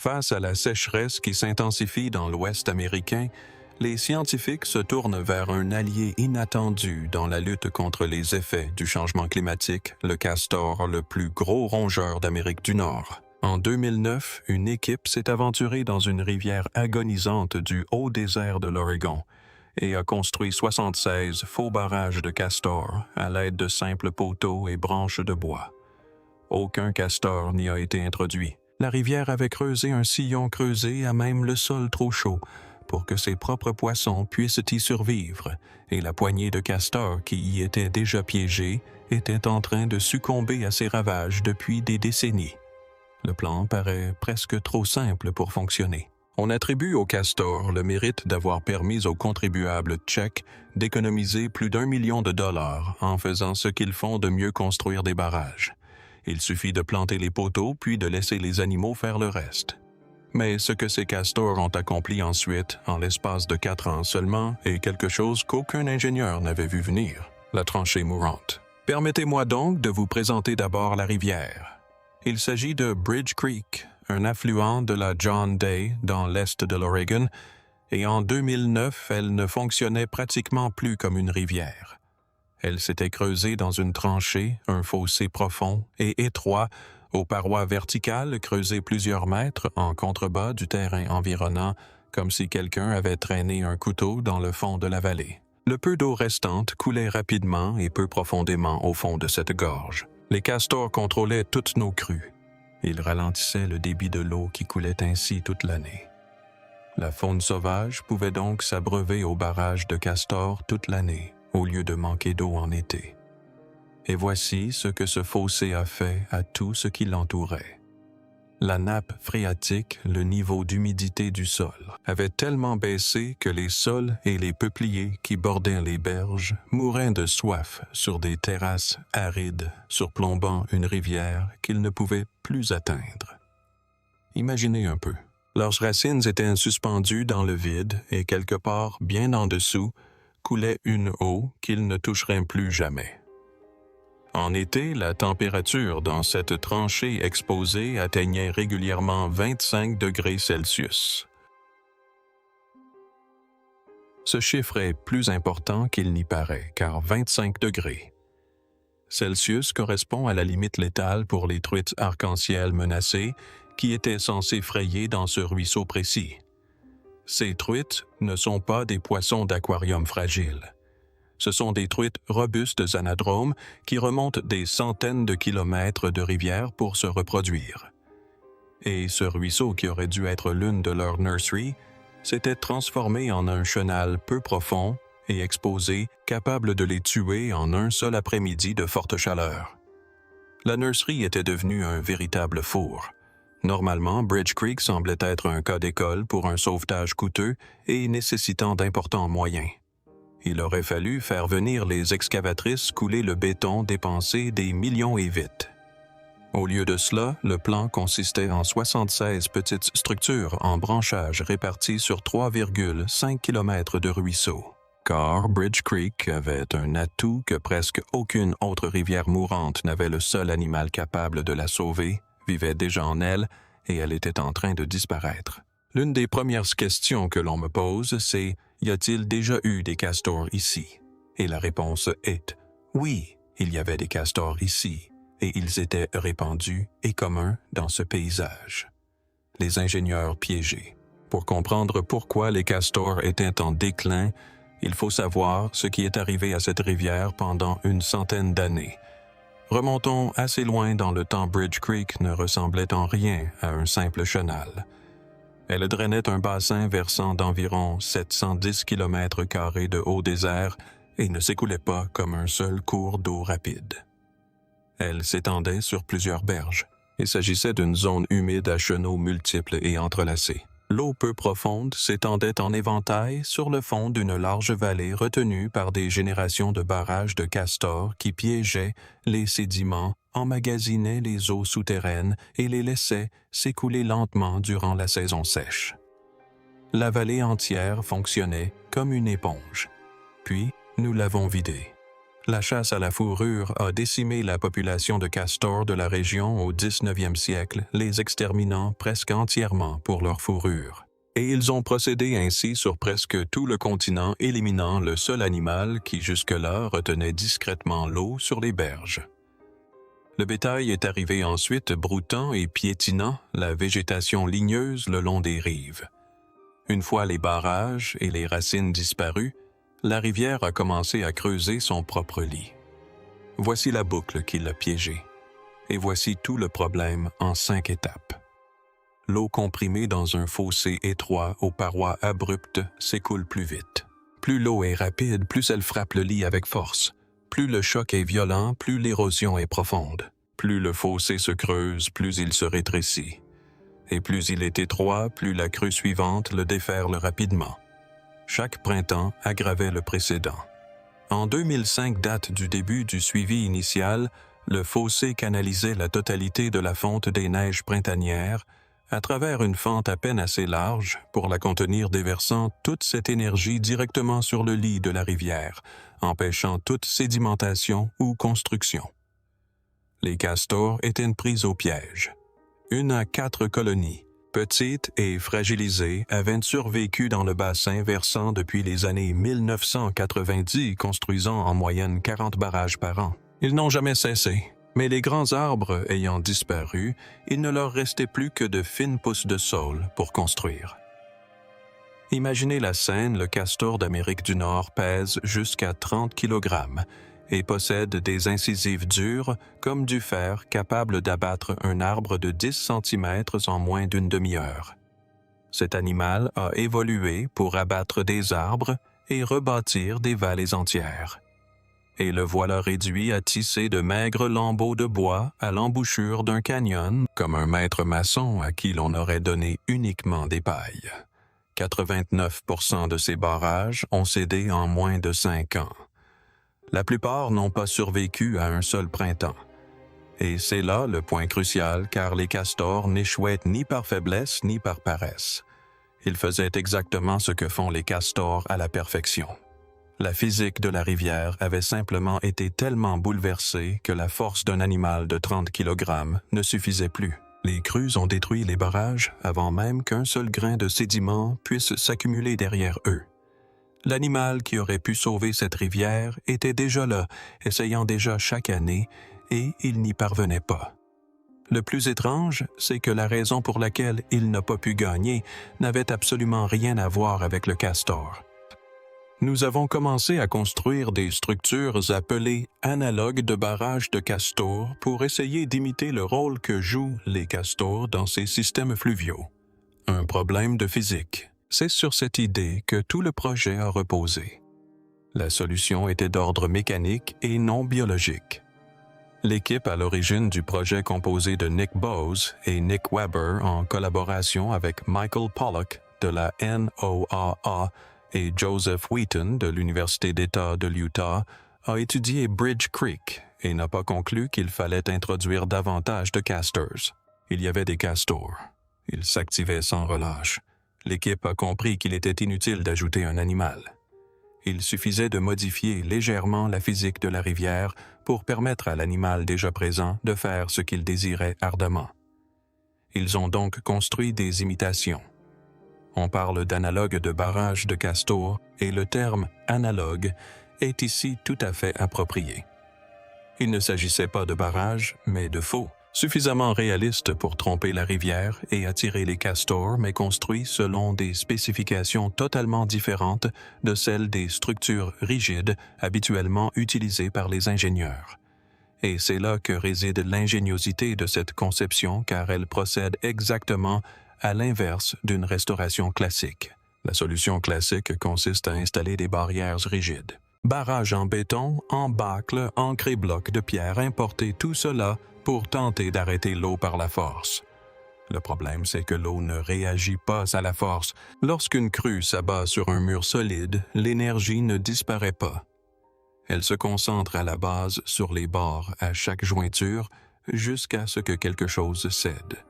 Face à la sécheresse qui s'intensifie dans l'Ouest américain, les scientifiques se tournent vers un allié inattendu dans la lutte contre les effets du changement climatique, le castor, le plus gros rongeur d'Amérique du Nord. En 2009, une équipe s'est aventurée dans une rivière agonisante du haut désert de l'Oregon et a construit 76 faux barrages de castors à l'aide de simples poteaux et branches de bois. Aucun castor n'y a été introduit. La rivière avait creusé un sillon creusé à même le sol trop chaud pour que ses propres poissons puissent y survivre, et la poignée de castors qui y étaient déjà piégés était en train de succomber à ses ravages depuis des décennies. Le plan paraît presque trop simple pour fonctionner. On attribue aux castors le mérite d'avoir permis aux contribuables tchèques d'économiser plus d'1 million de dollars en faisant ce qu'ils font de mieux construire des barrages. Il suffit de planter les poteaux puis de laisser les animaux faire le reste. Mais ce que ces castors ont accompli ensuite, en l'espace de 4 ans seulement, est quelque chose qu'aucun ingénieur n'avait vu venir, la tranchée mourante. Permettez-moi donc de vous présenter d'abord la rivière. Il s'agit de Bridge Creek, un affluent de la John Day dans l'est de l'Oregon, et en 2009, elle ne fonctionnait pratiquement plus comme une rivière. Elle s'était creusée dans une tranchée, un fossé profond et étroit, aux parois verticales creusées plusieurs mètres en contrebas du terrain environnant, comme si quelqu'un avait traîné un couteau dans le fond de la vallée. Le peu d'eau restante coulait rapidement et peu profondément au fond de cette gorge. Les castors contrôlaient toutes nos crues. Ils ralentissaient le débit de l'eau qui coulait ainsi toute l'année. La faune sauvage pouvait donc s'abreuver au barrage de castors toute l'année, au lieu de manquer d'eau en été. Et voici ce que ce fossé a fait à tout ce qui l'entourait. La nappe phréatique, le niveau d'humidité du sol, avait tellement baissé que les saules et les peupliers qui bordaient les berges mouraient de soif sur des terrasses arides surplombant une rivière qu'ils ne pouvaient plus atteindre. Imaginez un peu. Leurs racines étaient suspendues dans le vide et quelque part bien en dessous coulait une eau qu'ils ne toucheraient plus jamais. En été, la température dans cette tranchée exposée atteignait régulièrement 25 degrés Celsius. Ce chiffre est plus important qu'il n'y paraît, car 25 degrés Celsius correspond à la limite létale pour les truites arc-en-ciel menacées qui étaient censées frayer dans ce ruisseau précis. Ces truites ne sont pas des poissons d'aquarium fragiles. Ce sont des truites robustes anadromes qui remontent des centaines de kilomètres de rivière pour se reproduire. Et ce ruisseau qui aurait dû être l'une de leurs nurseries s'était transformé en un chenal peu profond et exposé, capable de les tuer en un seul après-midi de forte chaleur. La nurserie était devenue un véritable four. Normalement, Bridge Creek semblait être un cas d'école pour un sauvetage coûteux et nécessitant d'importants moyens. Il aurait fallu faire venir les excavatrices couler le béton dépensé des millions et vite. Au lieu de cela, le plan consistait en 76 petites structures en branchage réparties sur 3,5 km de ruisseau. Car Bridge Creek avait un atout que presque aucune autre rivière mourante n'avait. Le seul animal capable de la sauver vivait déjà en elle et elle était en train de disparaître. L'une des premières questions que l'on me pose, c'est « Y a-t-il déjà eu des castors ici ?» Et la réponse est « Oui, il y avait des castors ici, et ils étaient répandus et communs dans ce paysage. » Les ingénieurs piégés. Pour comprendre pourquoi les castors étaient en déclin, il faut savoir ce qui est arrivé à cette rivière pendant une centaine d'années. Remontons assez loin dans le temps. Bridge Creek ne ressemblait en rien à un simple chenal. Elle drainait un bassin versant d'environ 710 km² de haut désert et ne s'écoulait pas comme un seul cours d'eau rapide. Elle s'étendait sur plusieurs berges. Il s'agissait d'une zone humide à chenaux multiples et entrelacés. L'eau peu profonde s'étendait en éventail sur le fond d'une large vallée retenue par des générations de barrages de castors qui piégeaient les sédiments, emmagasinaient les eaux souterraines et les laissaient s'écouler lentement durant la saison sèche. La vallée entière fonctionnait comme une éponge. Puis, nous l'avons vidée. La chasse à la fourrure a décimé la population de castors de la région au 19e siècle, les exterminant presque entièrement pour leur fourrure. Et ils ont procédé ainsi sur presque tout le continent, éliminant le seul animal qui jusque-là retenait discrètement l'eau sur les berges. Le bétail est arrivé ensuite broutant et piétinant la végétation ligneuse le long des rives. Une fois les barrages et les racines disparus, la rivière a commencé à creuser son propre lit. Voici la boucle qui l'a piégé. Et voici tout le problème en 5 étapes. L'eau comprimée dans un fossé étroit aux parois abruptes s'écoule plus vite. Plus l'eau est rapide, plus elle frappe le lit avec force. Plus le choc est violent, plus l'érosion est profonde. Plus le fossé se creuse, plus il se rétrécit. Et plus il est étroit, plus la crue suivante le déferle rapidement. Chaque printemps aggravait le précédent. En 2005, date du début du suivi initial, le fossé canalisait la totalité de la fonte des neiges printanières à travers une fente à peine assez large pour la contenir, déversant toute cette énergie directement sur le lit de la rivière, empêchant toute sédimentation ou construction. Les castors étaient pris au piège. 1 à 4 colonies, petites et fragilisées, avaient survécu dans le bassin versant depuis les années 1990, construisant en moyenne 40 barrages par an. Ils n'ont jamais cessé, mais les grands arbres ayant disparu, il ne leur restait plus que de fines pousses de saule pour construire. Imaginez la scène, le castor d'Amérique du Nord pèse jusqu'à 30 kg et possède des incisives dures comme du fer capable d'abattre un arbre de 10 cm en moins d'une demi-heure. Cet animal a évolué pour abattre des arbres et rebâtir des vallées entières. Et le voilà réduit à tisser de maigres lambeaux de bois à l'embouchure d'un canyon, comme un maître maçon à qui l'on aurait donné uniquement des pailles. 89% de ces barrages ont cédé en moins de 5 ans. La plupart n'ont pas survécu à un seul printemps. Et c'est là le point crucial, car les castors n'échouaient ni par faiblesse ni par paresse. Ils faisaient exactement ce que font les castors à la perfection. La physique de la rivière avait simplement été tellement bouleversée que la force d'un animal de 30 kg ne suffisait plus. Les crues ont détruit les barrages avant même qu'un seul grain de sédiment puisse s'accumuler derrière eux. L'animal qui aurait pu sauver cette rivière était déjà là, essayant déjà chaque année, et il n'y parvenait pas. Le plus étrange, c'est que la raison pour laquelle il n'a pas pu gagner n'avait absolument rien à voir avec le castor. Nous avons commencé à construire des structures appelées analogues de barrages de castors pour essayer d'imiter le rôle que jouent les castors dans ces systèmes fluviaux. Un problème de physique. C'est sur cette idée que tout le projet a reposé. La solution était d'ordre mécanique et non biologique. L'équipe à l'origine du projet, composée de Nick Bowes et Nick Weber en collaboration avec Michael Pollock de la NOAA et Joseph Wheaton de l'Université d'État de l'Utah, a étudié Bridge Creek et n'a pas conclu qu'il fallait introduire davantage de castors. Il y avait des castors. Ils s'activaient sans relâche. L'équipe a compris qu'il était inutile d'ajouter un animal. Il suffisait de modifier légèrement la physique de la rivière pour permettre à l'animal déjà présent de faire ce qu'il désirait ardemment. Ils ont donc construit des imitations. On parle d'analogue de barrage de castors et le terme « analogue » est ici tout à fait approprié. Il ne s'agissait pas de barrage, mais de faux, suffisamment réalistes pour tromper la rivière et attirer les castors, mais construits selon des spécifications totalement différentes de celles des structures rigides habituellement utilisées par les ingénieurs. Et c'est là que réside l'ingéniosité de cette conception, car elle procède exactement à l'inverse d'une restauration classique. La solution classique consiste à installer des barrières rigides. Barrages en béton, en bâcle, ancré-bloc de pierre importés, tout cela pour tenter d'arrêter l'eau par la force. Le problème, c'est que l'eau ne réagit pas à la force. Lorsqu'une crue s'abat sur un mur solide, l'énergie ne disparaît pas. Elle se concentre à la base sur les bords à chaque jointure jusqu'à ce que quelque chose cède.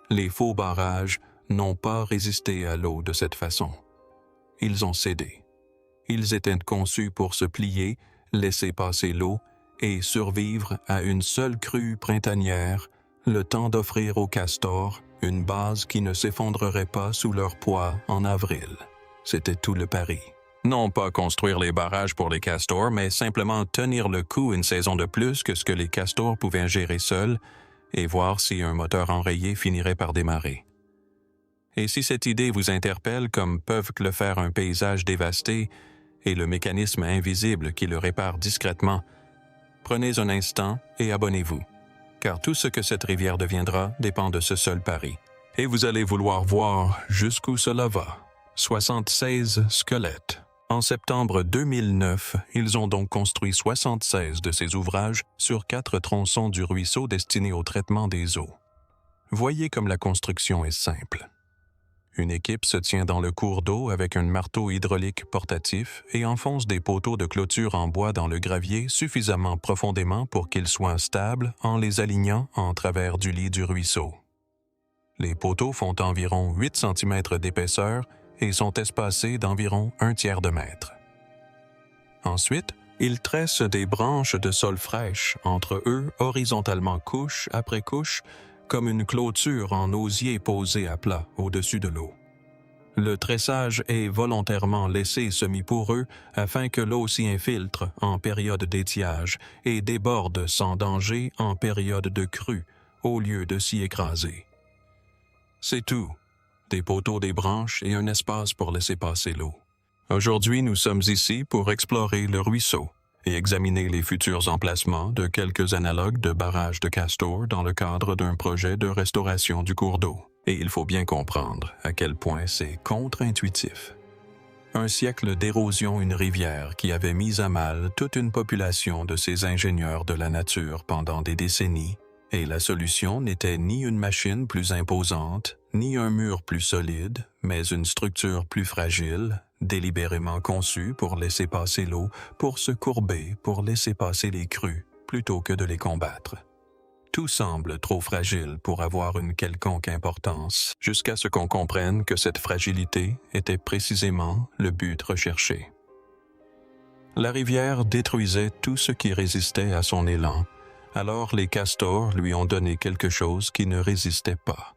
Les faux barrages n'ont pas résisté à l'eau de cette façon. Ils ont cédé. Ils étaient conçus pour se plier, laisser passer l'eau et survivre à une seule crue printanière, le temps d'offrir aux castors une base qui ne s'effondrerait pas sous leur poids en avril. C'était tout le pari. Non pas construire les barrages pour les castors, mais simplement tenir le coup une saison de plus que ce que les castors pouvaient gérer seuls et voir si un moteur enrayé finirait par démarrer. Et si cette idée vous interpelle comme peuvent le faire un paysage dévasté et le mécanisme invisible qui le répare discrètement, prenez un instant et abonnez-vous, car tout ce que cette rivière deviendra dépend de ce seul pari. Et vous allez vouloir voir jusqu'où cela va. 76 squelettes. En septembre 2009, ils ont donc construit 76 de ces ouvrages sur 4 tronçons du ruisseau destinés au traitement des eaux. Voyez comme la construction est simple. Une équipe se tient dans le cours d'eau avec un marteau hydraulique portatif et enfonce des poteaux de clôture en bois dans le gravier suffisamment profondément pour qu'ils soient stables en les alignant en travers du lit du ruisseau. Les poteaux font environ 8 cm d'épaisseur et sont espacés d'environ 1/3 de mètre. Ensuite, ils tressent des branches de sol fraîches entre eux horizontalement couche après couche, comme une clôture en osier posée à plat au-dessus de l'eau. Le tressage est volontairement laissé semi-poreux afin que l'eau s'y infiltre en période d'étiage et déborde sans danger en période de crue, au lieu de s'y écraser. C'est tout. Des poteaux, des branches et un espace pour laisser passer l'eau. Aujourd'hui, nous sommes ici pour explorer le ruisseau et examiner les futurs emplacements de quelques analogues de barrages de castors dans le cadre d'un projet de restauration du cours d'eau. Et il faut bien comprendre à quel point c'est contre-intuitif. Un siècle d'érosion une rivière qui avait mis à mal toute une population de ces ingénieurs de la nature pendant des décennies, et la solution n'était ni une machine plus imposante, ni un mur plus solide, mais une structure plus fragile, délibérément conçue pour laisser passer l'eau, pour se courber, pour laisser passer les crues, plutôt que de les combattre. Tout semble trop fragile pour avoir une quelconque importance, jusqu'à ce qu'on comprenne que cette fragilité était précisément le but recherché. La rivière détruisait tout ce qui résistait à son élan, alors les castors lui ont donné quelque chose qui ne résistait pas.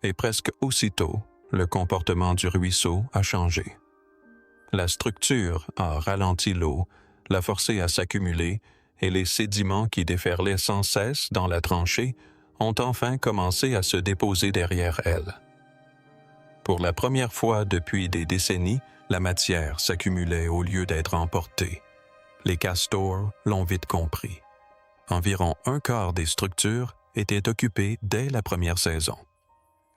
Et presque aussitôt, le comportement du ruisseau a changé. La structure a ralenti l'eau, l'a forcée à s'accumuler, et les sédiments qui déferlaient sans cesse dans la tranchée ont enfin commencé à se déposer derrière elle. Pour la première fois depuis des décennies, la matière s'accumulait au lieu d'être emportée. Les castors l'ont vite compris. Environ 1/4 des structures étaient occupées dès la première saison.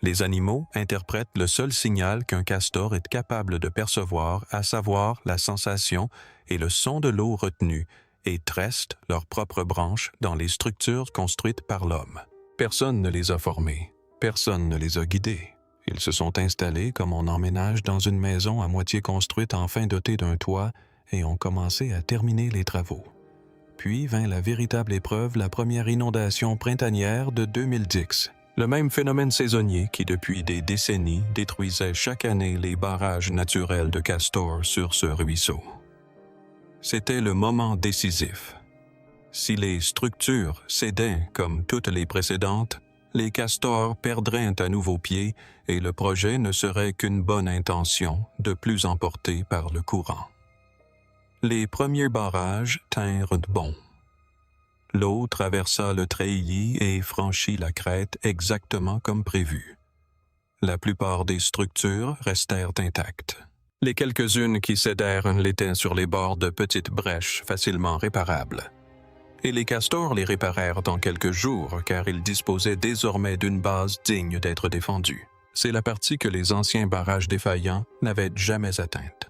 Les animaux interprètent le seul signal qu'un castor est capable de percevoir, à savoir la sensation et le son de l'eau retenue, et tressent leurs propres branches dans les structures construites par l'homme. Personne ne les a formés, personne ne les a guidés. Ils se sont installés comme on emménage dans une maison à moitié construite enfin dotée d'un toit et ont commencé à terminer les travaux. Puis vint la véritable épreuve, la première inondation printanière de 2010. Le même phénomène saisonnier qui, depuis des décennies, détruisait chaque année les barrages naturels de castors sur ce ruisseau. C'était le moment décisif. Si les structures cédaient comme toutes les précédentes, les castors perdraient à nouveau pied et le projet ne serait qu'une bonne intention, de plus emportée par le courant. Les premiers barrages tinrent bon. L'eau traversa le treillis et franchit la crête exactement comme prévu. La plupart des structures restèrent intactes. Les quelques-unes qui cédèrent l'étaient sur les bords de petites brèches facilement réparables. Et les castors les réparèrent en quelques jours car ils disposaient désormais d'une base digne d'être défendue. C'est la partie que les anciens barrages défaillants n'avaient jamais atteinte.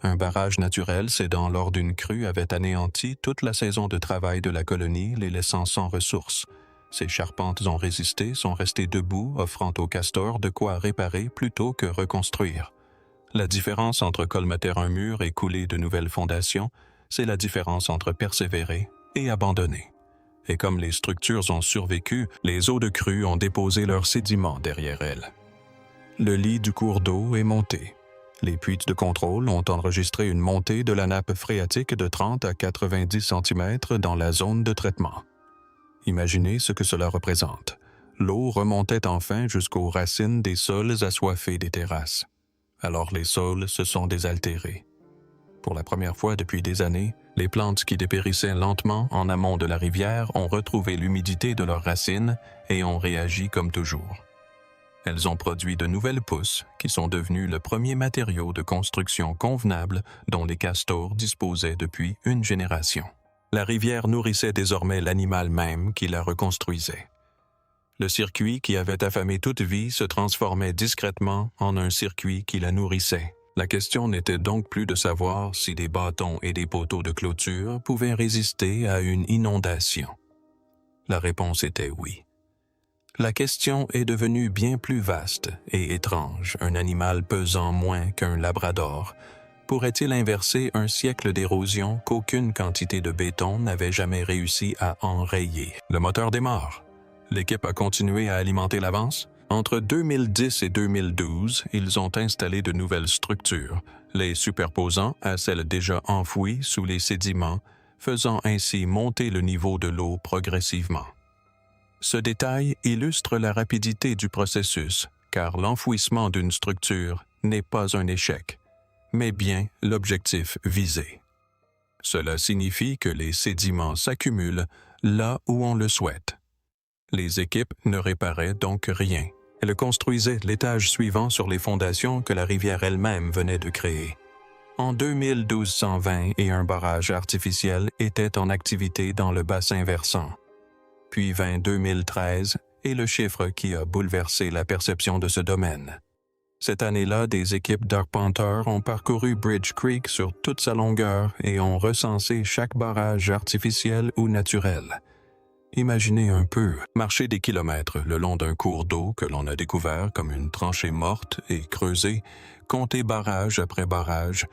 Un barrage naturel cédant lors d'une crue avait anéanti toute la saison de travail de la colonie, les laissant sans ressources. Ces charpentes ont résisté, sont restées debout, offrant aux castors de quoi réparer plutôt que reconstruire. La différence entre colmater un mur et couler de nouvelles fondations, c'est la différence entre persévérer et abandonner. Et comme les structures ont survécu, les eaux de crue ont déposé leurs sédiments derrière elles. Le lit du cours d'eau est monté. Les puits de contrôle ont enregistré une montée de la nappe phréatique de 30 à 90 cm dans la zone de traitement. Imaginez ce que cela représente. L'eau remontait enfin jusqu'aux racines des sols assoiffés des terrasses. Alors les sols se sont désaltérés. Pour la première fois depuis des années, les plantes qui dépérissaient lentement en amont de la rivière ont retrouvé l'humidité de leurs racines et ont réagi comme toujours. Elles ont produit de nouvelles pousses qui sont devenues le premier matériau de construction convenable dont les castors disposaient depuis une génération. La rivière nourrissait désormais l'animal même qui la reconstruisait. Le circuit qui avait affamé toute vie se transformait discrètement en un circuit qui la nourrissait. La question n'était donc plus de savoir si des bâtons et des poteaux de clôture pouvaient résister à une inondation. La réponse était oui. La question est devenue bien plus vaste et étrange. Un animal pesant moins qu'un labrador pourrait-il inverser un siècle d'érosion qu'aucune quantité de béton n'avait jamais réussi à enrayer? Le moteur démarre. L'équipe a continué à alimenter l'avance. Entre 2010 et 2012, ils ont installé de nouvelles structures, les superposant à celles déjà enfouies sous les sédiments, faisant ainsi monter le niveau de l'eau progressivement. Ce détail illustre la rapidité du processus, car l'enfouissement d'une structure n'est pas un échec, mais bien l'objectif visé. Cela signifie que les sédiments s'accumulent là où on le souhaite. Les équipes ne réparaient donc rien. Elles construisaient l'étage suivant sur les fondations que la rivière elle-même venait de créer. En 2220, un barrage artificiel était en activité dans le bassin versant. Puis vint 2013 et le chiffre qui a bouleversé la perception de ce domaine. Cette année-là, des équipes d'arpenteurs ont parcouru Bridge Creek sur toute sa longueur et ont recensé chaque barrage artificiel ou naturel. Imaginez un peu, marcher des kilomètres le long d'un cours d'eau que l'on a découvert comme une tranchée morte et creusée, compter barrage après barrage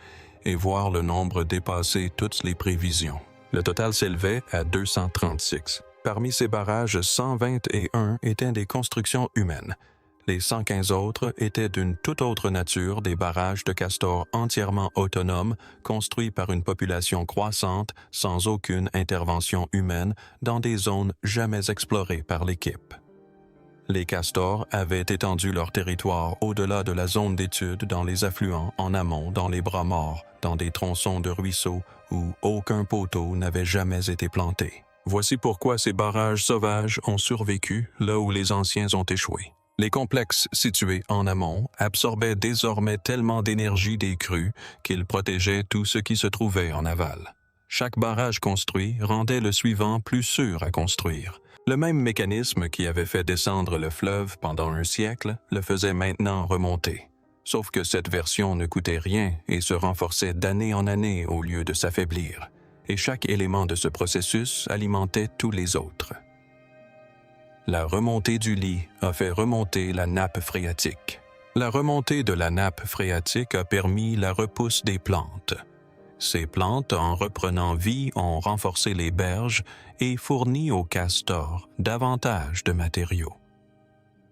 et voir le nombre dépasser toutes les prévisions. Le total s'élevait à 236. Parmi ces barrages, 121 étaient des constructions humaines. Les 115 autres étaient d'une toute autre nature, des barrages de castors entièrement autonomes, construits par une population croissante, sans aucune intervention humaine, dans des zones jamais explorées par l'équipe. Les castors avaient étendu leur territoire au-delà de la zone d'étude dans les affluents, en amont, dans les bras morts, dans des tronçons de ruisseaux où aucun poteau n'avait jamais été planté. Voici pourquoi ces barrages sauvages ont survécu là où les anciens ont échoué. Les complexes situés en amont absorbaient désormais tellement d'énergie des crues qu'ils protégeaient tout ce qui se trouvait en aval. Chaque barrage construit rendait le suivant plus sûr à construire. Le même mécanisme qui avait fait descendre le fleuve pendant un siècle le faisait maintenant remonter. Sauf que cette version ne coûtait rien et se renforçait d'année en année au lieu de s'affaiblir. Et chaque élément de ce processus alimentait tous les autres. La remontée du lit a fait remonter la nappe phréatique. La remontée de la nappe phréatique a permis la repousse des plantes. Ces plantes, en reprenant vie, ont renforcé les berges et fourni aux castors davantage de matériaux.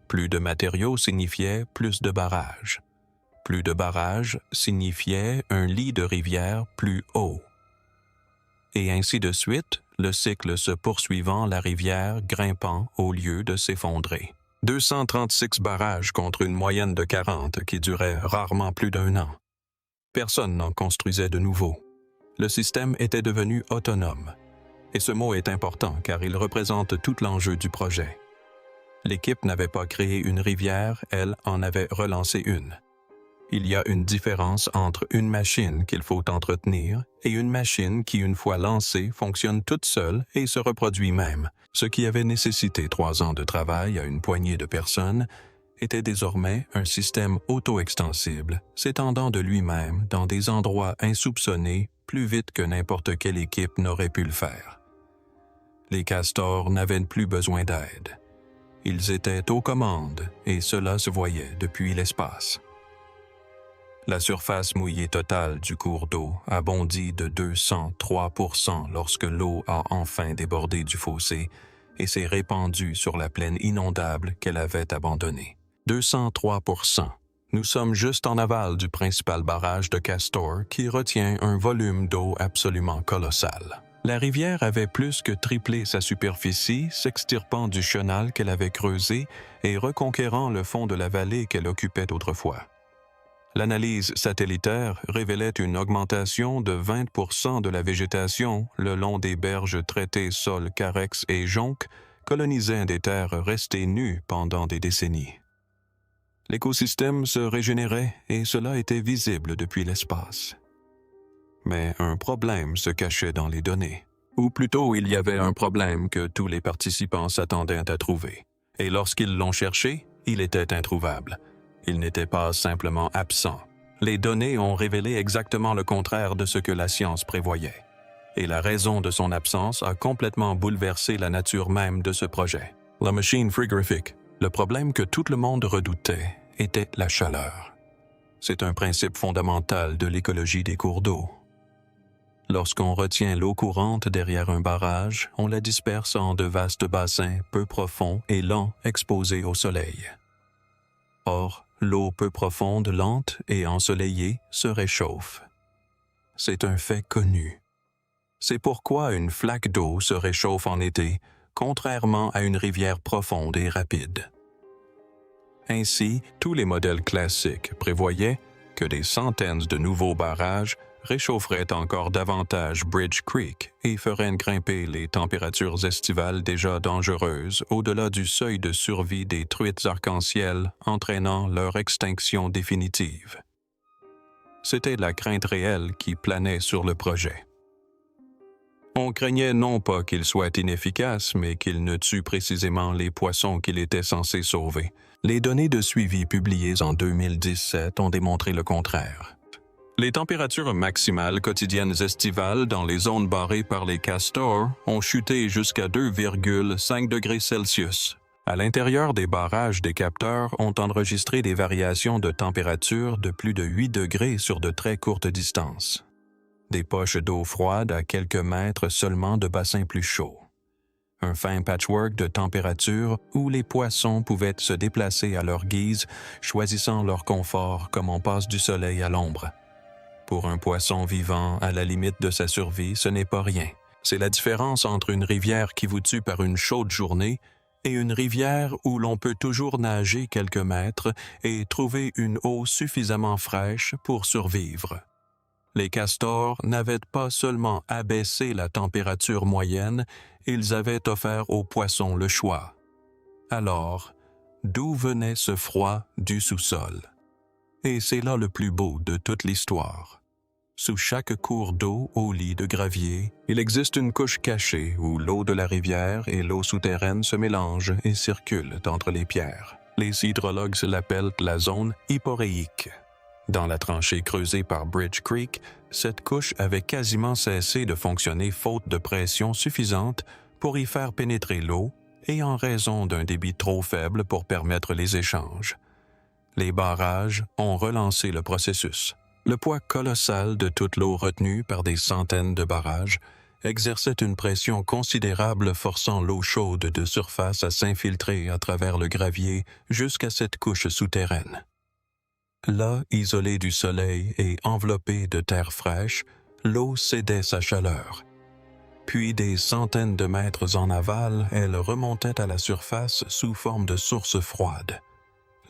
Plus de matériaux signifiait plus de barrages. Plus de barrages signifiait un lit de rivière plus haut. Et ainsi de suite, le cycle se poursuivant, la rivière grimpant au lieu de s'effondrer. 236 barrages contre une moyenne de 40 qui durait rarement plus d'un an. Personne n'en construisait de nouveau. Le système était devenu autonome. Et ce mot est important car il représente tout l'enjeu du projet. L'équipe n'avait pas créé une rivière, elle en avait relancé une. Il y a une différence entre une machine qu'il faut entretenir et une machine qui, une fois lancée, fonctionne toute seule et se reproduit même. Ce qui avait nécessité 3 ans de travail à une poignée de personnes était désormais un système auto-extensible, s'étendant de lui-même dans des endroits insoupçonnés plus vite que n'importe quelle équipe n'aurait pu le faire. Les castors n'avaient plus besoin d'aide. Ils étaient aux commandes et cela se voyait depuis l'espace. La surface mouillée totale du cours d'eau a bondi de 203% lorsque l'eau a enfin débordé du fossé et s'est répandue sur la plaine inondable qu'elle avait abandonnée. 203%. Nous sommes juste en aval du principal barrage de Castor qui retient un volume d'eau absolument colossal. La rivière avait plus que triplé sa superficie, s'extirpant du chenal qu'elle avait creusé et reconquérant le fond de la vallée qu'elle occupait autrefois. L'analyse satellitaire révélait une augmentation de 20% de la végétation le long des berges traitées sol carex et jonc, colonisant des terres restées nues pendant des décennies. L'écosystème se régénérait et cela était visible depuis l'espace. Mais un problème se cachait dans les données. Ou plutôt, il y avait un problème que tous les participants s'attendaient à trouver. Et lorsqu'ils l'ont cherché, il était introuvable. Il n'était pas simplement absent. Les données ont révélé exactement le contraire de ce que la science prévoyait. Et la raison de son absence a complètement bouleversé la nature même de ce projet. La machine frigorifique. Le problème que tout le monde redoutait était la chaleur. C'est un principe fondamental de l'écologie des cours d'eau. Lorsqu'on retient l'eau courante derrière un barrage, on la disperse en de vastes bassins peu profonds et lents exposés au soleil. Or, l'eau peu profonde, lente et ensoleillée se réchauffe. C'est un fait connu. C'est pourquoi une flaque d'eau se réchauffe en été, contrairement à une rivière profonde et rapide. Ainsi, tous les modèles classiques prévoyaient que des centaines de nouveaux barrages réchaufferaient encore davantage Bridge Creek et feraient grimper les températures estivales déjà dangereuses au-delà du seuil de survie des truites arc-en-ciel, entraînant leur extinction définitive. C'était la crainte réelle qui planait sur le projet. On craignait non pas qu'il soit inefficace, mais qu'il ne tue précisément les poissons qu'il était censé sauver. Les données de suivi publiées en 2017 ont démontré le contraire. Les températures maximales quotidiennes estivales dans les zones barrées par les castors ont chuté jusqu'à 2,5 degrés Celsius. À l'intérieur des barrages, des capteurs ont enregistré des variations de température de plus de 8 degrés sur de très courtes distances. Des poches d'eau froide à quelques mètres seulement de bassins plus chauds. Un fin patchwork de température où les poissons pouvaient se déplacer à leur guise, choisissant leur confort comme on passe du soleil à l'ombre. Pour un poisson vivant à la limite de sa survie, ce n'est pas rien. C'est la différence entre une rivière qui vous tue par une chaude journée et une rivière où l'on peut toujours nager quelques mètres et trouver une eau suffisamment fraîche pour survivre. Les castors n'avaient pas seulement abaissé la température moyenne, ils avaient offert aux poissons le choix. Alors, d'où venait ce froid du sous-sol? Et c'est là le plus beau de toute l'histoire. Sous chaque cours d'eau au lit de gravier, il existe une couche cachée où l'eau de la rivière et l'eau souterraine se mélangent et circulent entre les pierres. Les hydrologues l'appellent la zone hyporéique. Dans la tranchée creusée par Bridge Creek, cette couche avait quasiment cessé de fonctionner faute de pression suffisante pour y faire pénétrer l'eau et en raison d'un débit trop faible pour permettre les échanges. Les barrages ont relancé le processus. Le poids colossal de toute l'eau retenue par des centaines de barrages exerçait une pression considérable forçant l'eau chaude de surface à s'infiltrer à travers le gravier jusqu'à cette couche souterraine. Là, isolée du soleil et enveloppée de terre fraîche, l'eau cédait sa chaleur. Puis des centaines de mètres en aval, elle remontait à la surface sous forme de source froide.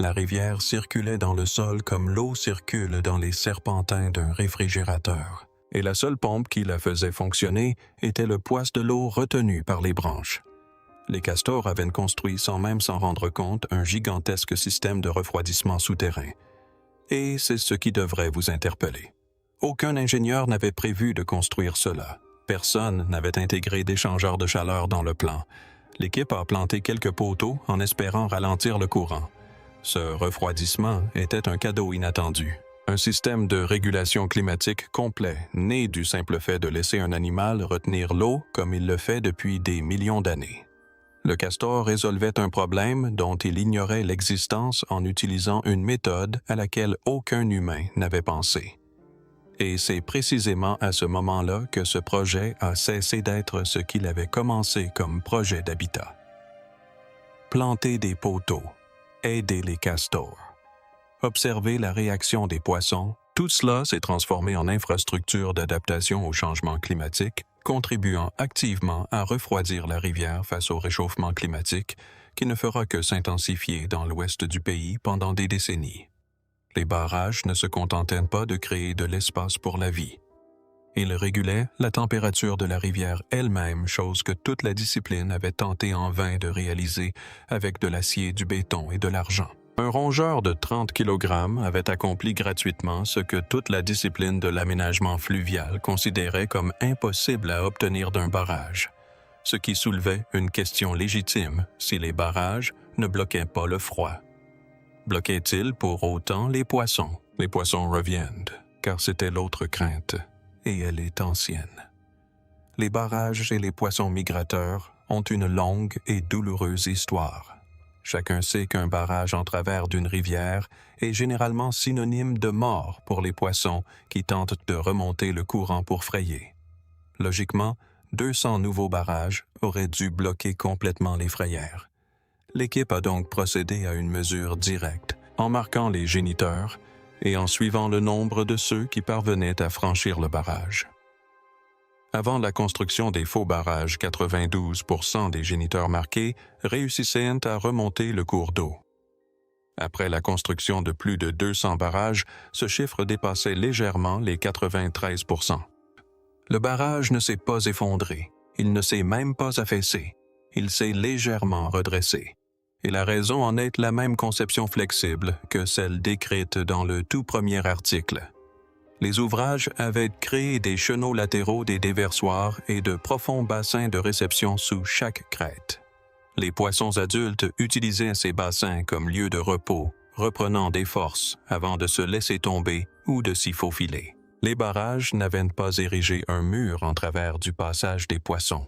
La rivière circulait dans le sol comme l'eau circule dans les serpentins d'un réfrigérateur. Et la seule pompe qui la faisait fonctionner était le poisse de l'eau retenu par les branches. Les castors avaient construit sans même s'en rendre compte un gigantesque système de refroidissement souterrain. Et c'est ce qui devrait vous interpeller. Aucun ingénieur n'avait prévu de construire cela. Personne n'avait intégré d'échangeurs de chaleur dans le plan. L'équipe a planté quelques poteaux en espérant ralentir le courant. Ce refroidissement était un cadeau inattendu. Un système de régulation climatique complet, né du simple fait de laisser un animal retenir l'eau comme il le fait depuis des millions d'années. Le castor résolvait un problème dont il ignorait l'existence en utilisant une méthode à laquelle aucun humain n'avait pensé. Et c'est précisément à ce moment-là que ce projet a cessé d'être ce qu'il avait commencé comme projet d'habitat. Planter des poteaux, aider les castors. observer la réaction des poissons. Tout cela s'est transformé en infrastructure d'adaptation au changement climatique, contribuant activement à refroidir la rivière face au réchauffement climatique qui ne fera que s'intensifier dans l'ouest du pays pendant des décennies. Les barrages ne se contentaient pas de créer de l'espace pour la vie. Ils régulaient la température de la rivière elle-même, chose que toute la discipline avait tenté en vain de réaliser avec de l'acier, du béton et de l'argent. Un rongeur de 30 kg avait accompli gratuitement ce que toute la discipline de l'aménagement fluvial considérait comme impossible à obtenir d'un barrage, ce qui soulevait une question légitime si les barrages ne bloquaient pas le froid. Bloquaient-ils pour autant les poissons? Les poissons reviennent, car c'était l'autre crainte, et elle est ancienne. Les barrages et les poissons migrateurs ont une longue et douloureuse histoire. Chacun sait qu'un barrage en travers d'une rivière est généralement synonyme de mort pour les poissons qui tentent de remonter le courant pour frayer. Logiquement, 200 nouveaux barrages auraient dû bloquer complètement les frayères. L'équipe a donc procédé à une mesure directe, en marquant les géniteurs et en suivant le nombre de ceux qui parvenaient à franchir le barrage. Avant la construction des faux barrages, 92% des géniteurs marqués réussissaient à remonter le cours d'eau. Après la construction de plus de 200 barrages, ce chiffre dépassait légèrement les 93%. Le barrage ne s'est pas effondré, il ne s'est même pas affaissé, il s'est légèrement redressé. Et la raison en est la même conception flexible que celle décrite dans le tout premier article. Les ouvrages avaient créé des chenaux latéraux des déversoirs et de profonds bassins de réception sous chaque crête. Les poissons adultes utilisaient ces bassins comme lieu de repos, reprenant des forces avant de se laisser tomber ou de s'y faufiler. Les barrages n'avaient pas érigé un mur en travers du passage des poissons.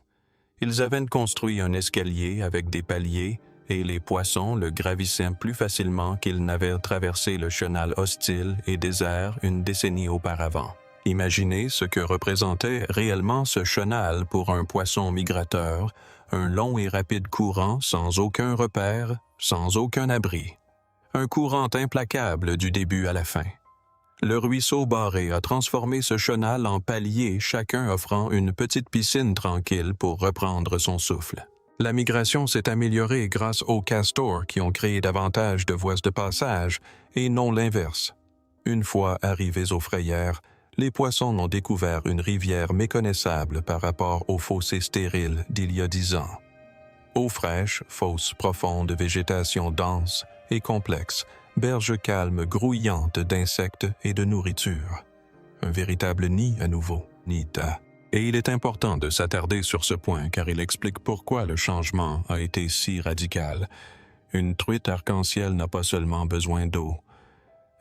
Ils avaient construit un escalier avec des paliers et les poissons le gravissaient plus facilement qu'ils n'avaient traversé le chenal hostile et désert une décennie auparavant. Imaginez ce que représentait réellement ce chenal pour un poisson migrateur, un long et rapide courant sans aucun repère, sans aucun abri. Un courant implacable du début à la fin. Le ruisseau barré a transformé ce chenal en palier, chacun offrant une petite piscine tranquille pour reprendre son souffle. La migration s'est améliorée grâce aux castors qui ont créé davantage de voies de passage et non l'inverse. Une fois arrivés aux frayères, les poissons ont découvert une rivière méconnaissable par rapport aux fossés stériles d'il y a 10 ans. Eau fraîche, fosse profonde, végétation dense et complexe, berge calme grouillante d'insectes et de nourriture. Un véritable nid à nouveau, Nita. Et il est important de s'attarder sur ce point car il explique pourquoi le changement a été si radical. Une truite arc-en-ciel n'a pas seulement besoin d'eau.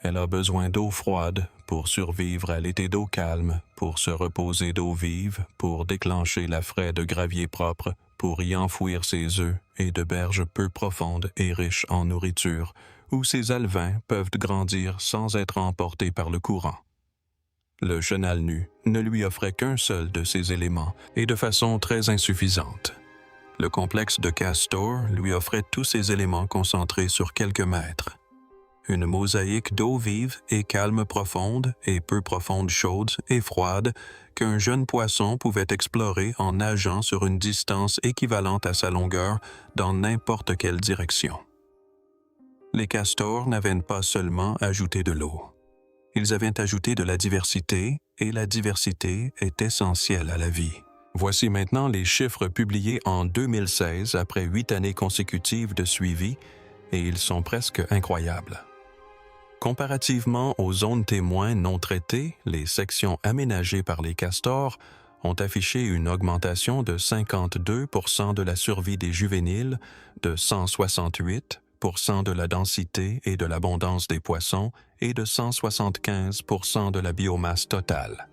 Elle a besoin d'eau froide pour survivre à l'été d'eau calme, pour se reposer d'eau vive, pour déclencher la fraie de gravier propre, pour y enfouir ses œufs et de berges peu profondes et riches en nourriture, où ses alevins peuvent grandir sans être emportés par le courant. Le chenal nu ne lui offrait qu'un seul de ces éléments, et de façon très insuffisante. Le complexe de Castor lui offrait tous ces éléments concentrés sur quelques mètres. Une mosaïque d'eau vive et calme profonde et peu profonde chaude et froide qu'un jeune poisson pouvait explorer en nageant sur une distance équivalente à sa longueur dans n'importe quelle direction. Les castors n'avaient pas seulement ajouté de l'eau. Ils avaient ajouté de la diversité, et la diversité est essentielle à la vie. Voici maintenant les chiffres publiés en 2016 après 8 années consécutives de suivi, et ils sont presque incroyables. Comparativement aux zones témoins non traitées, les sections aménagées par les castors ont affiché une augmentation de 52% de la survie des juvéniles, de 168% de la densité et de l'abondance des poissons et de 175% de la biomasse totale.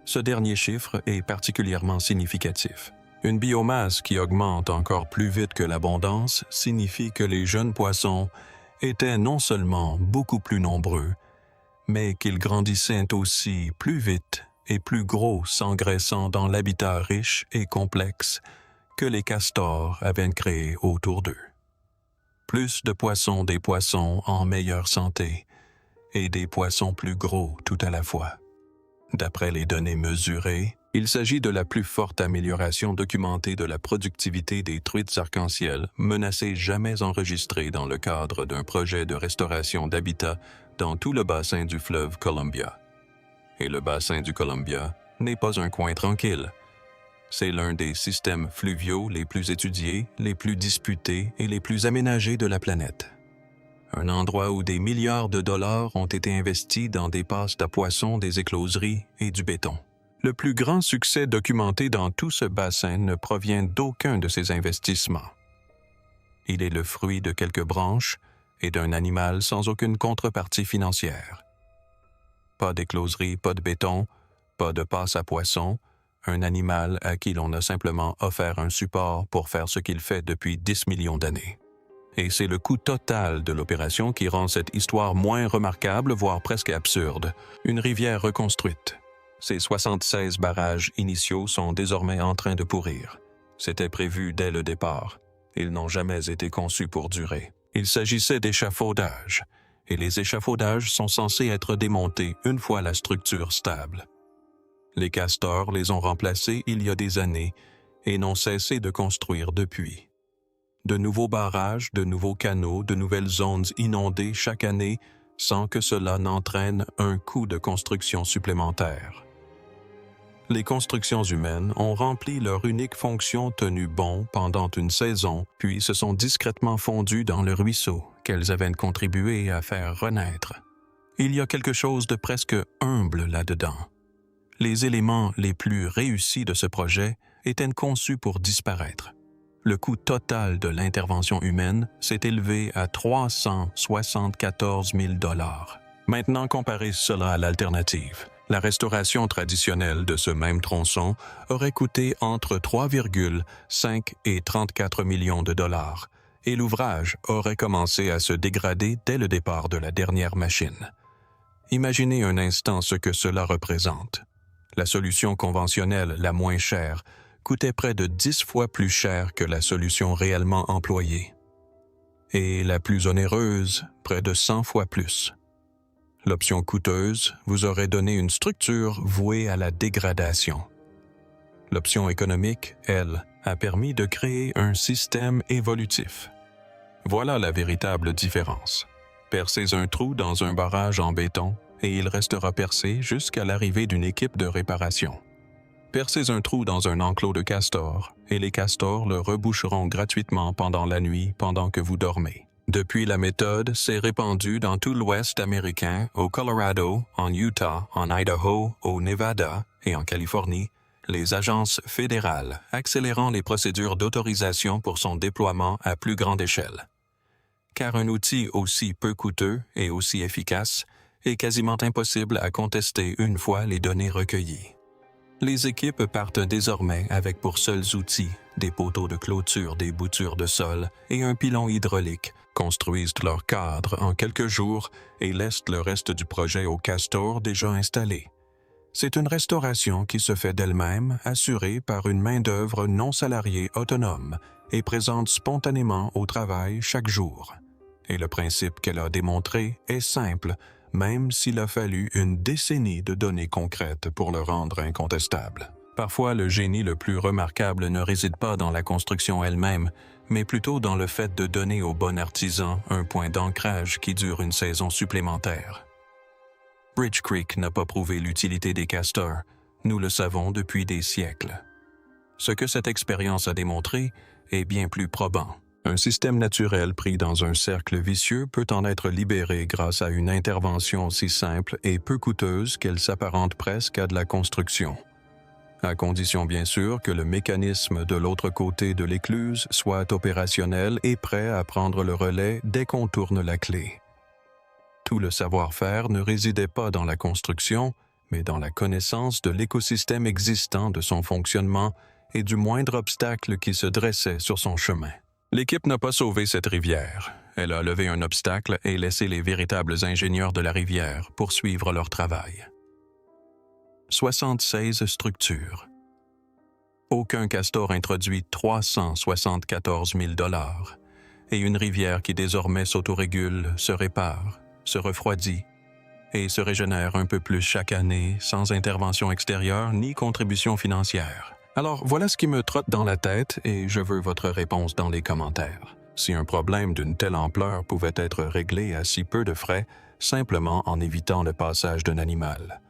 Ce dernier chiffre est particulièrement significatif. Une biomasse qui augmente encore plus vite que l'abondance signifie que les jeunes poissons étaient non seulement beaucoup plus nombreux, mais qu'ils grandissaient aussi plus vite et plus gros s'engraissant dans l'habitat riche et complexe que les castors avaient créé autour d'eux. Plus de poissons des poissons en meilleure santé, et des poissons plus gros tout à la fois. D'après les données mesurées, il s'agit de la plus forte amélioration documentée de la productivité des truites arc-en-ciel menacées jamais enregistrées dans le cadre d'un projet de restauration d'habitat dans tout le bassin du fleuve Columbia. Et le bassin du Columbia n'est pas un coin tranquille. C'est l'un des systèmes fluviaux les plus étudiés, les plus disputés et les plus aménagés de la planète. Un endroit où des milliards de dollars ont été investis dans des passes à poissons, des écloseries et du béton. Le plus grand succès documenté dans tout ce bassin ne provient d'aucun de ces investissements. Il est le fruit de quelques branches et d'un animal sans aucune contrepartie financière. Pas d'écloserie, pas de béton, pas de passe à poissons, un animal à qui l'on a simplement offert un support pour faire ce qu'il fait depuis 10 millions d'années. Et c'est le coût total de l'opération qui rend cette histoire moins remarquable, voire presque absurde. Une rivière reconstruite. Ces 76 barrages initiaux sont désormais en train de pourrir. C'était prévu dès le départ. Ils n'ont jamais été conçus pour durer. Il s'agissait d'échafaudages, et les échafaudages sont censés être démontés une fois la structure stable. Les castors les ont remplacés il y a des années et n'ont cessé de construire depuis. De nouveaux barrages, de nouveaux canaux, de nouvelles zones inondées chaque année sans que cela n'entraîne un coût de construction supplémentaire. Les constructions humaines ont rempli leur unique fonction tenue bon pendant une saison, puis se sont discrètement fondues dans le ruisseau qu'elles avaient contribué à faire renaître. Il y a quelque chose de presque humble là-dedans. Les éléments les plus réussis de ce projet étaient conçus pour disparaître. Le coût total de l'intervention humaine s'est élevé à 374 000 $. Maintenant, comparez cela à l'alternative. La restauration traditionnelle de ce même tronçon aurait coûté entre 3,5 et 34 millions de dollars, et l'ouvrage aurait commencé à se dégrader dès le départ de la dernière machine. Imaginez un instant ce que cela représente. La solution conventionnelle la moins chère coûtait près de 10 fois plus cher que la solution réellement employée. Et la plus onéreuse, près de 100 fois plus. L'option coûteuse vous aurait donné une structure vouée à la dégradation. L'option économique, elle, a permis de créer un système évolutif. Voilà la véritable différence. Percez un trou dans un barrage en béton et il restera percé jusqu'à l'arrivée d'une équipe de réparation. Percez un trou dans un enclos de castors et les castors le reboucheront gratuitement pendant la nuit pendant que vous dormez. Depuis, la méthode s'est répandue dans tout l'Ouest américain, au Colorado, en Utah, en Idaho, au Nevada et en Californie, les agences fédérales accélérant les procédures d'autorisation pour son déploiement à plus grande échelle. Car un outil aussi peu coûteux et aussi efficace est quasiment impossible à contester une fois les données recueillies. Les équipes partent désormais avec pour seuls outils des poteaux de clôture, des boutures de sol et un pilon hydraulique, construisent leur cadre en quelques jours et laissent le reste du projet au castor déjà installé. C'est une restauration qui se fait d'elle-même, assurée par une main-d'œuvre non salariée autonome et présente spontanément au travail chaque jour. Et le principe qu'elle a démontré est simple, même s'il a fallu une décennie de données concrètes pour le rendre incontestable. Parfois, le génie le plus remarquable ne réside pas dans la construction elle-même, mais plutôt dans le fait de donner au bon artisan un point d'ancrage qui dure une saison supplémentaire. Bridge Creek n'a pas prouvé l'utilité des castors, nous le savons depuis des siècles. Ce que cette expérience a démontré est bien plus probant. Un système naturel pris dans un cercle vicieux peut en être libéré grâce à une intervention aussi simple et peu coûteuse qu'elle s'apparente presque à de la construction. À condition bien sûr que le mécanisme de l'autre côté de l'écluse soit opérationnel et prêt à prendre le relais dès qu'on tourne la clé. Tout le savoir-faire ne résidait pas dans la construction, mais dans la connaissance de l'écosystème existant, de son fonctionnement et du moindre obstacle qui se dressait sur son chemin. L'équipe n'a pas sauvé cette rivière. Elle a levé un obstacle et laissé les véritables ingénieurs de la rivière poursuivre leur travail. 76 structures. Aucun castor introduit 374 000 $ et une rivière qui désormais s'autorégule, se répare, se refroidit et se régénèrent un peu plus chaque année sans intervention extérieure ni contribution financière. Alors voilà ce qui me trotte dans la tête et je veux votre réponse dans les commentaires. Si un problème d'une telle ampleur pouvait être réglé à si peu de frais, simplement en évitant le passage d'un animal.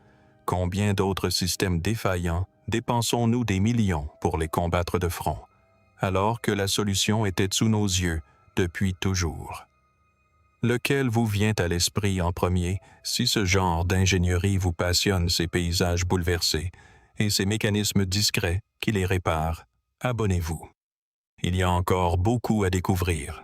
Combien d'autres systèmes défaillants dépensons-nous des millions pour les combattre de front, alors que la solution était sous nos yeux depuis toujours? Lequel vous vient à l'esprit en premier si ce genre d'ingénierie vous passionne, ces paysages bouleversés et ces mécanismes discrets qui les réparent? Abonnez-vous. Il y a encore beaucoup à découvrir.